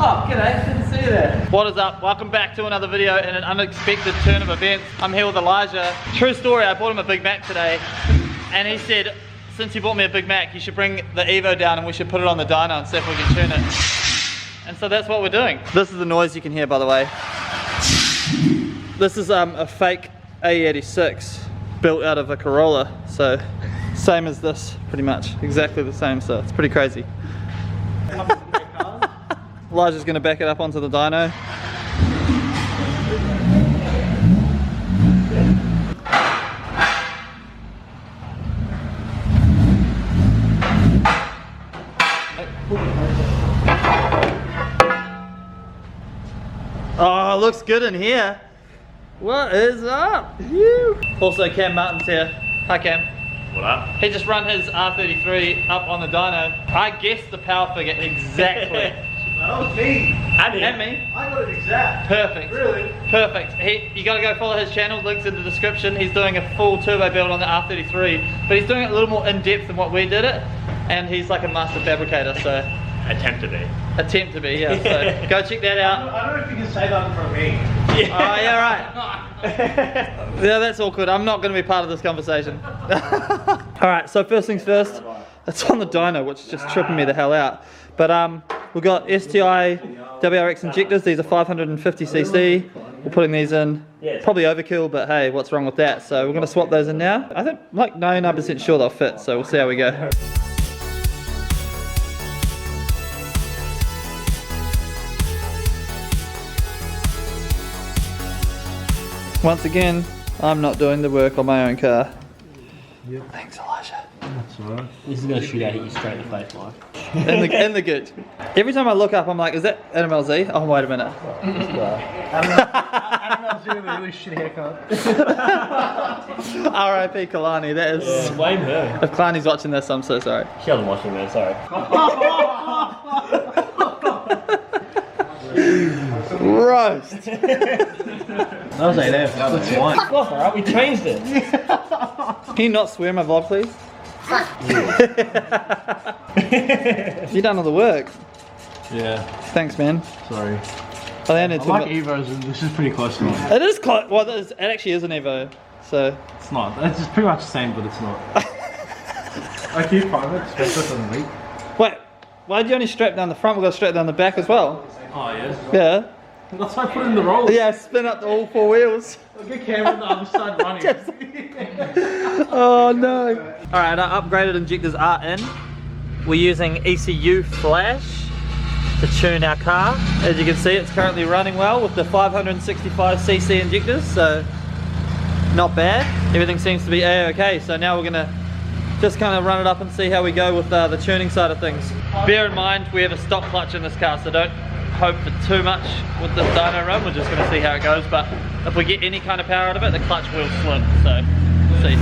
Oh, g'day, didn't see you there. What is up? Welcome back to another video in an unexpected turn of events. I'm here with Elijah. True story, I bought him a Big Mac today, and he said, since you bought me a Big Mac, you should bring the Evo down and we should put it on the dyno and see if we can tune it. And so that's what we're doing. This is the noise you can hear, by the way. This is a fake AE86 built out of a Corolla, so same as this, pretty much. Exactly the same, so it's pretty crazy. Elijah's going to back it up onto the dyno. Oh, looks good in here. What is up? You. Also, Cam Martin's here. Hi, Cam. What up? He just run his R33 up on the dyno. I guessed the power figure exactly. That was me. And me. I got it exact. Perfect. Really? Perfect. You gotta go follow his channel, links in the description. He's doing a full turbo build on the R33, but he's doing it a little more in depth than what we did it. And he's like a master fabricator, so. Attempt to be. Attempt to be, yeah. So go check that out. I don't know if you can say that for me. Yeah. Oh, yeah, right. Yeah, that's awkward. I'm not going to be part of this conversation. Alright, so first things first, it's on the dyno, which is just tripping me the hell out. But we've got STI WRX injectors. These are 550cc. We're putting these in. Probably overkill, but hey, what's wrong with that? So we're going to swap those in now. I think like 99% sure they'll fit, so we'll see how we go. Once again, I'm not doing the work on my own car. Yep. Thanks, Elijah. That's alright. This is going to shoot out, hit you straight in the face, Mike. In the good. Every time I look up, I'm like, is that NMLZ? Oh, wait a minute. NMLZ with a really shitty haircut. R.I.P. Kalani, that is... Yeah, blame her. If Kalani's watching this, I'm so sorry. She hasn't watched it, man, sorry. Roast! That was AF, that's fine. Fuck off, alright, we changed it. Can you not swear in my vlog, please? You done all the work. Yeah. Thanks, man. Sorry. I like Evos, and this is pretty close to mine. It is close. Well, it actually is an Evo, so. It's not. It's just pretty much the same, but it's not. I keep finding it, especially on the week. Wait, why did you only strap down the front? We've got to strap down the back as well. Oh, yeah? Yeah. That's why I put it in the roll. Yeah, spin up all four wheels. I'll get camera on the other side running. Oh no. Alright, our upgraded injectors are in. We're using EcuFlash to tune our car. As you can see, it's currently running well with the 565cc injectors, so not bad. Everything seems to be A-okay, so now we're gonna just kind of run it up and see how we go with the tuning side of things. Bear in mind, we have a stock clutch in this car, so don't hope for too much with this dyno run. We're just going to see how it goes, but if we get any kind of power out of it, the clutch will slip, so we'll see.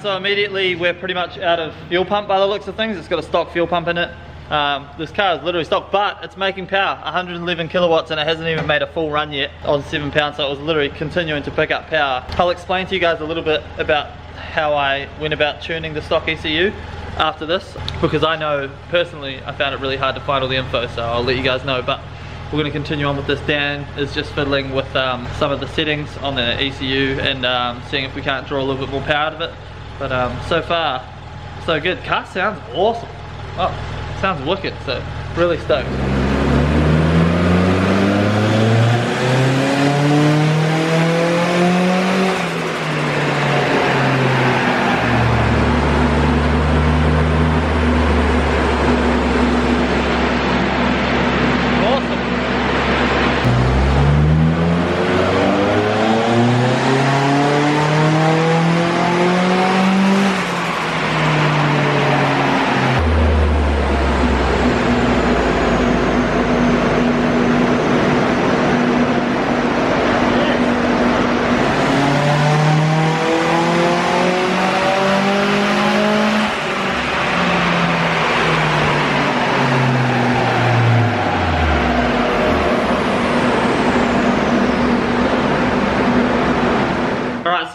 So immediately we're pretty much out of fuel pump by the looks of things. It's got a stock fuel pump in it. This car is literally stock, but it's making power, 111 kilowatts, and it hasn't even made a full run yet on 7 pounds, so it was literally continuing to pick up power. I'll explain to you guys a little bit about how I went about tuning the stock ECU after this, because I know personally I found it really hard to find all the info, so I'll let you guys know. But we're going to continue on with this. Dan is just fiddling with some of the settings on the ECU and seeing if we can't draw a little bit more power out of it. But so far, so good. Car sounds awesome. Oh, sounds wicked, so really stoked.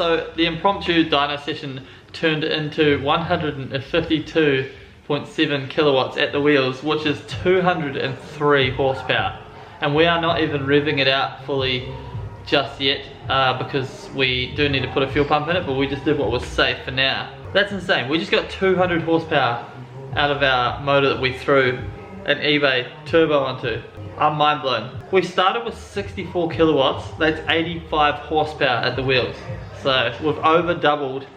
so the impromptu dyno session turned into 152.7 kilowatts at the wheels, which is 203 horsepower. And we are not even revving it out fully just yet because we do need to put a fuel pump in it, but we just did what was safe for now. That's insane. We just got 200 horsepower out of our motor that we threw an eBay turbo onto. I'm mind blown. We started with 64 kilowatts, that's 85 horsepower at the wheels. So we've over doubled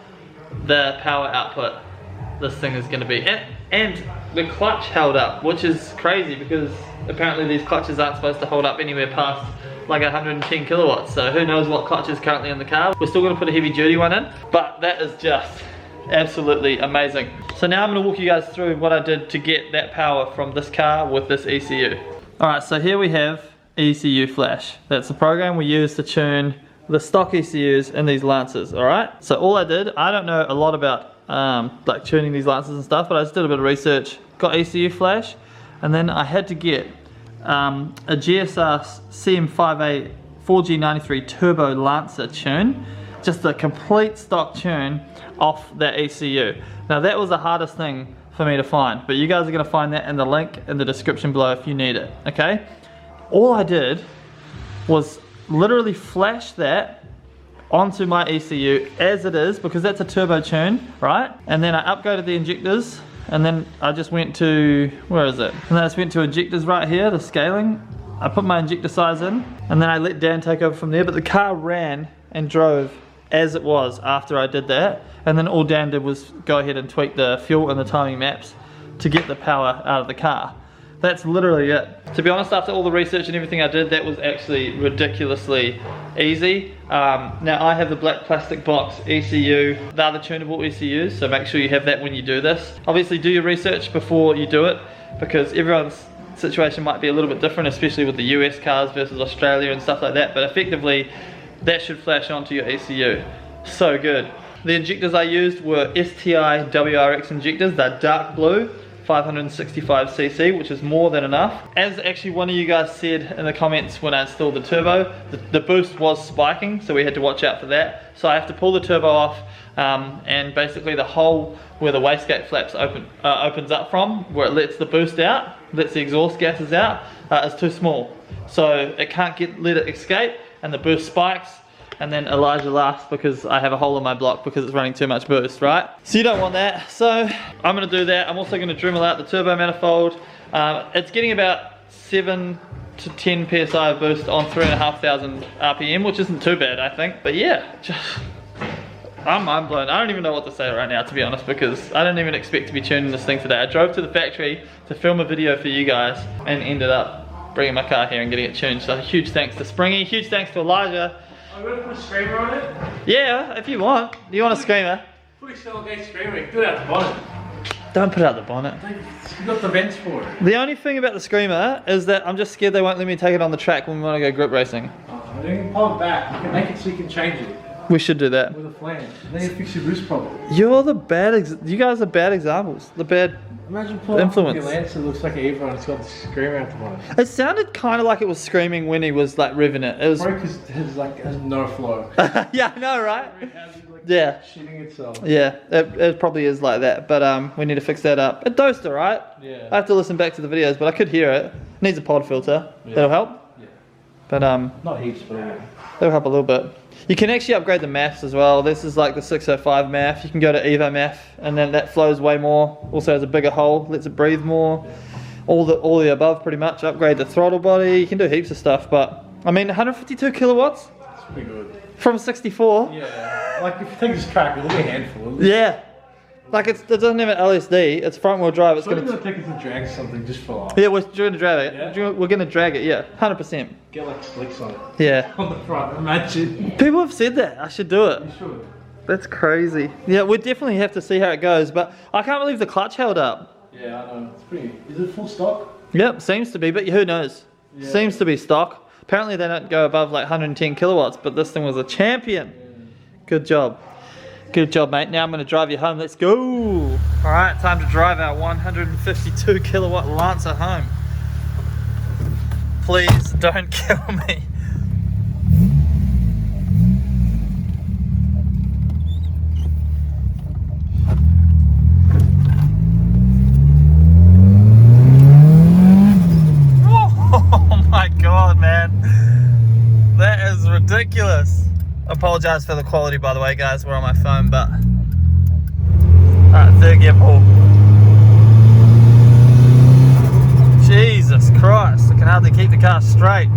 the power output this thing is going to be. And the clutch held up, which is crazy because apparently these clutches aren't supposed to hold up anywhere past like 110 kilowatts. So who knows what clutch is currently in the car. We're still going to put a heavy duty one in, but that is just absolutely amazing. So now I'm going to walk you guys through what I did to get that power from this car with this ECU. Alright, so here we have EcuFlash. That's the program we use to tune the stock ECUs in these Lancers, alright? So all I did, I don't know a lot about like tuning these Lancers and stuff, but I just did a bit of research, got EcuFlash, and then I had to get a GSR CM58 4G93 Turbo Lancer tune, just a complete stock tune off that ECU. Now that was the hardest thing for me to find, but you guys are going to find that in the link in the description below if you need it, okay? All I did was literally flash that onto my ECU as it is, because that's a turbo tune, right? And then I upgraded the injectors, and then I just went to, where is it? And then I just went to injectors right here, the scaling. I put my injector size in, and then I let Dan take over from there, but the car ran and drove as it was after I did that. And then all Dan did was go ahead and tweak the fuel and the timing maps to get the power out of the car. That's literally it. To be honest, after all the research and everything I did, that was actually ridiculously easy. Now I have the black plastic box ECU. They're the tunable ECUs, so make sure you have that when you do this. Obviously do your research before you do it, because everyone's situation might be a little bit different, especially with the US cars versus Australia and stuff like that, but effectively that should flash onto your ECU. So good. The injectors I used were STI WRX injectors. They're dark blue, 565cc, which is more than enough. As actually one of you guys said in the comments when I installed the turbo, the boost was spiking, so we had to watch out for that. So I have to pull the turbo off, and basically the hole where the wastegate flaps opens up from, where it lets the boost out, lets the exhaust gases out, is too small. So it can't let it escape, and the boost spikes, and then Elijah laughs because I have a hole in my block because it's running too much boost, right? So you don't want that. So I'm gonna do that. I'm also gonna Dremel out the turbo manifold. It's getting about 7 to 10 PSI of boost on 3,500 RPM, which isn't too bad, I think. But yeah, I'm mind blown. I don't even know what to say right now, to be honest, because I didn't even expect to be tuning this thing today. I drove to the factory to film a video for you guys and ended up bringing my car here and getting it tuned. So huge thanks to Springy, huge thanks to Elijah. I'm gonna put a screamer on it. Yeah, if you want. Do you want a screamer? Put a Shellgate screamer, do it out the bonnet. Don't put out the bonnet. You got the vents for it. The only thing about the screamer is that I'm just scared they won't let me take it on the track when we want to go grip racing. Oh, you can pull it back. You can make it so you can change it. We should do that. With a flange. And then you fix your boost problem. You're the bad, you guys are bad examples. The bad Imagine pulling influence. Your Lancer looks like an Evo and it's got the screamer out the bonnet. It sounded kind of like it was screaming when he was like revving it. It was. Probably because his like has no flow. Yeah, I know, right? It has, like, Yeah. shitting itself. Yeah, it probably is like that, but we need to fix that up. It dosed alright. Yeah. I have to listen back to the videos, but I could hear it. Needs a pod filter. Yeah. That'll help. Yeah. But Not heaps, but yeah. that'll help a little bit. You can actually upgrade the MAFs as well. This is like the 605 MAF. You can go to Evo MAF, and then that flows way more. Also has a bigger hole, lets it breathe more. All the above pretty much. Upgrade the throttle body. You can do heaps of stuff, but I mean 152 kilowatts It's pretty good. from 64. Yeah. Like if you take this track, it'll be a handful. Yeah. Like it doesn't have an LSD. It's front wheel drive. It's So we're gonna. gonna take it to drag something just for life. Yeah, we're going to drag it. Yeah? We're going to drag it. Yeah, 100%. Get like slicks on it. Yeah. On the front, imagine. People have said that. I should do it. You should. That's crazy. Yeah, we definitely have to see how it goes, but I can't believe the clutch held up. Yeah, I know. It's pretty. Is it full stock? Yep, seems to be, but who knows? Yeah. Seems to be stock. Apparently they don't go above like 110 kilowatts, but this thing was a champion. Yeah. Good job. Good job, mate. Now I'm going to drive you home. Let's go. All right, time to drive our 152 kilowatt Lancer home. Please don't kill me. ridiculous. I apologise for the quality, by the way, guys. We're on my phone, but alright, third gear pull. Jesus Christ, I can hardly keep the car straight.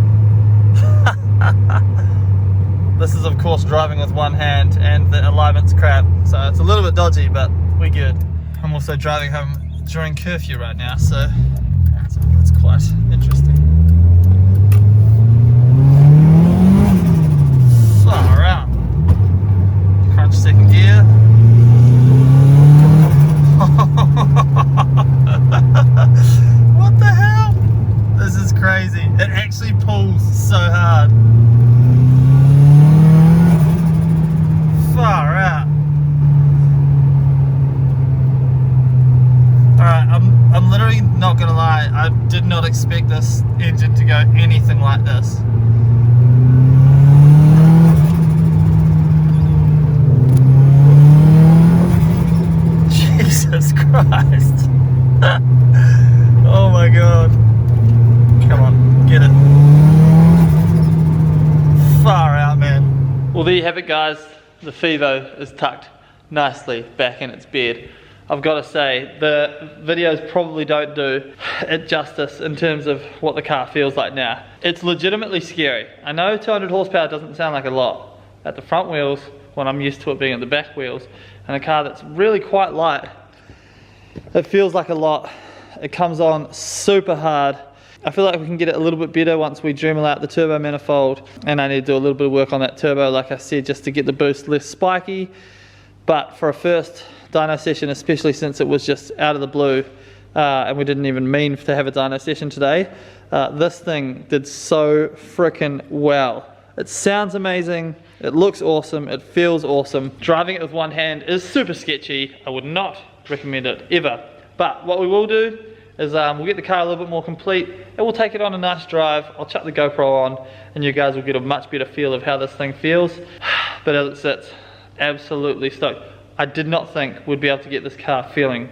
This is, of course, driving with one hand, and the alignment's crap, so it's a little bit dodgy, but we're good. I'm also driving home during curfew right now, so it's quite interesting. Far out. Crunch second gear. What the hell? This is crazy. It actually pulls so hard. Far out. Alright, I'm literally not gonna lie, I did not expect this engine to go anything like this. Jesus Christ. Oh my god. Come on, get it. Far out, man. Well, there you have it, guys. The Fevo is tucked nicely back in its bed. I've got to say, the videos probably don't do it justice in terms of what the car feels like now. It's legitimately scary. I know 200 horsepower doesn't sound like a lot at the front wheels when I'm used to it being at the back wheels, and a car that's really quite light, it feels like a lot. It comes on super hard. I feel like we can get it a little bit better once we Dremel out the turbo manifold, and I need to do a little bit of work on that turbo, like I said, just to get the boost less spiky. But for a first dyno session, especially since it was just out of the blue, and we didn't even mean to have a dyno session today, this thing did so freaking well. It sounds amazing, it looks awesome, it feels awesome. Driving it with one hand is super sketchy. I would not recommend it ever. But what we will do is we'll get the car a little bit more complete, and we'll take it on a nice drive. I'll chuck the GoPro on, and you guys will get a much better feel of how this thing feels. But as it sits, absolutely stoked. I did not think we'd be able to get this car feeling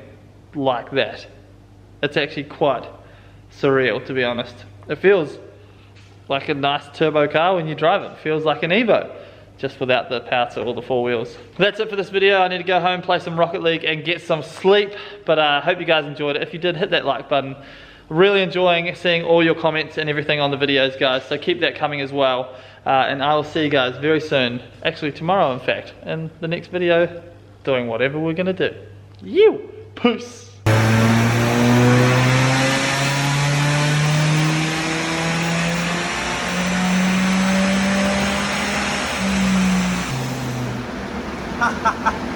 like that. It's actually quite surreal, to be honest. It feels like a nice turbo car when you drive it. It feels like an Evo, just without the power to all the four wheels. That's it for this video. I need to go home, play some Rocket League, and get some sleep. But I hope you guys enjoyed it. If you did, hit that like button. Really enjoying seeing all your comments and everything on the videos, guys, so keep that coming as well. And I will see you guys very soon, actually tomorrow in fact, in the next video, doing whatever we're gonna do. Peace. Ha ha ha.